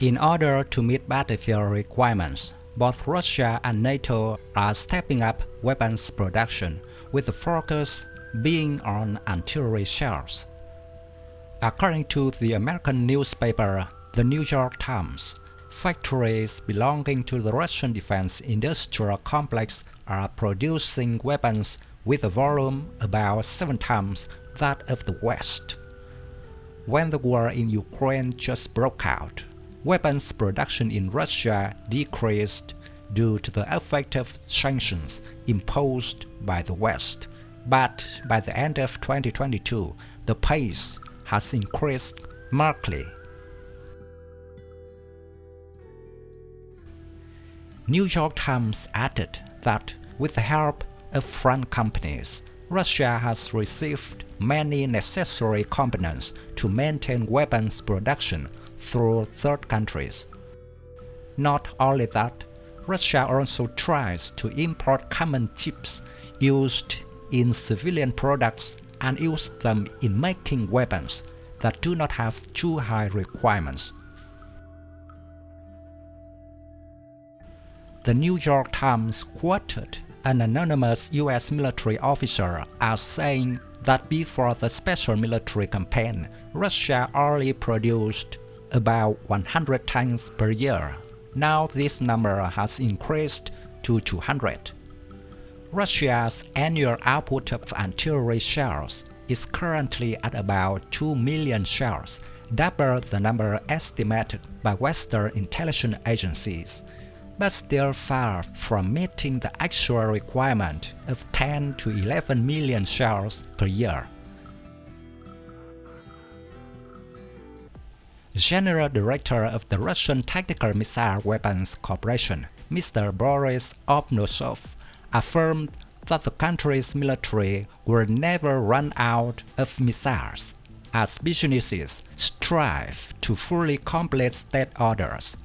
In order to meet battlefield requirements, both Russia and NATO are stepping up weapons production, with the focus being on artillery shells. According to the American newspaper The New York Times, factories belonging to the Russian defense industrial complex are producing weapons with a volume about 7 times that of the West. When the war in Ukraine just broke out, weapons production in Russia decreased due to the effective sanctions imposed by the West, but by the end of 2022, the pace has increased markedly. New York Times added that with the help of foreign companies, Russia has received many necessary components to maintain weapons production through third countries. Not only that, Russia also tries to import common chips used in civilian products and use them in making weapons that do not have too high requirements. The New York Times quoted an anonymous U.S. military officer as saying that before the special military campaign, Russia only produced about 100 tanks per year. Now this number has increased to 200. Russia's annual output of artillery shells is currently at about 2 million shells, double the number estimated by Western intelligence agencies, but still far from meeting the actual requirement of 10 to 11 million shells per year. General Director of the Russian Tactical Missile Weapons Corporation, Mr. Boris Obnosov, affirmed that the country's military will never run out of missiles, as businesses strive to fully complete state orders.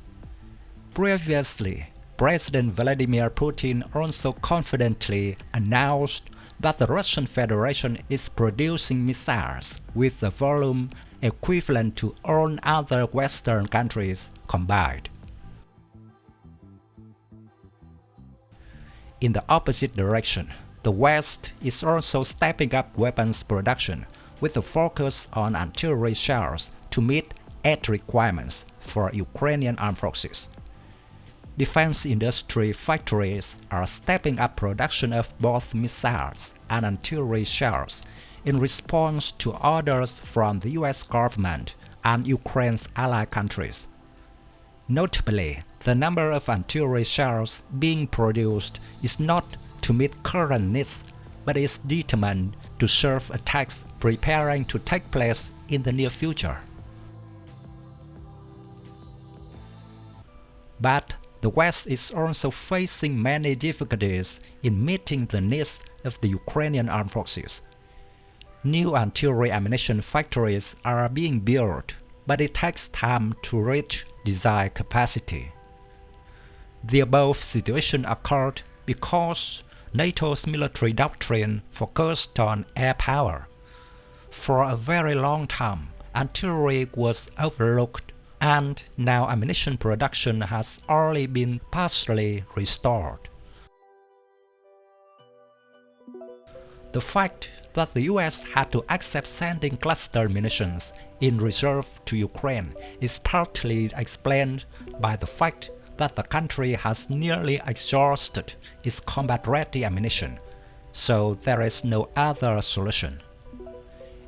Previously, President Vladimir Putin also confidently announced that the Russian Federation is producing missiles with a volume equivalent to all other Western countries combined. In the opposite direction, the West is also stepping up weapons production with a focus on artillery shells to meet aid requirements for Ukrainian armed forces. Defense industry factories are stepping up production of both missiles and artillery shells in response to orders from the US government and Ukraine's ally countries. Notably, the number of artillery shells being produced is not to meet current needs, but is determined to serve attacks preparing to take place in the near future. But the West is also facing many difficulties in meeting the needs of the Ukrainian armed forces. New artillery ammunition factories are being built, but it takes time to reach desired capacity. The above situation occurred because NATO's military doctrine focused on air power. For a very long time, artillery was overlooked, and now ammunition production has only been partially restored. The fact that the US had to accept sending cluster munitions in reserve to Ukraine is partly explained by the fact that the country has nearly exhausted its combat-ready ammunition, so there is no other solution.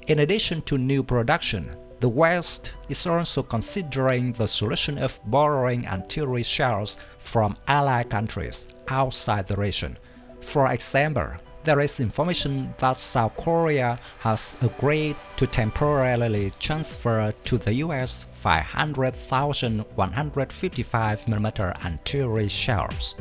In addition to new production, the West is also considering the solution of borrowing artillery shells from allied countries outside the region. For example, there is information that South Korea has agreed to temporarily transfer to the US 500,000 155mm artillery shells.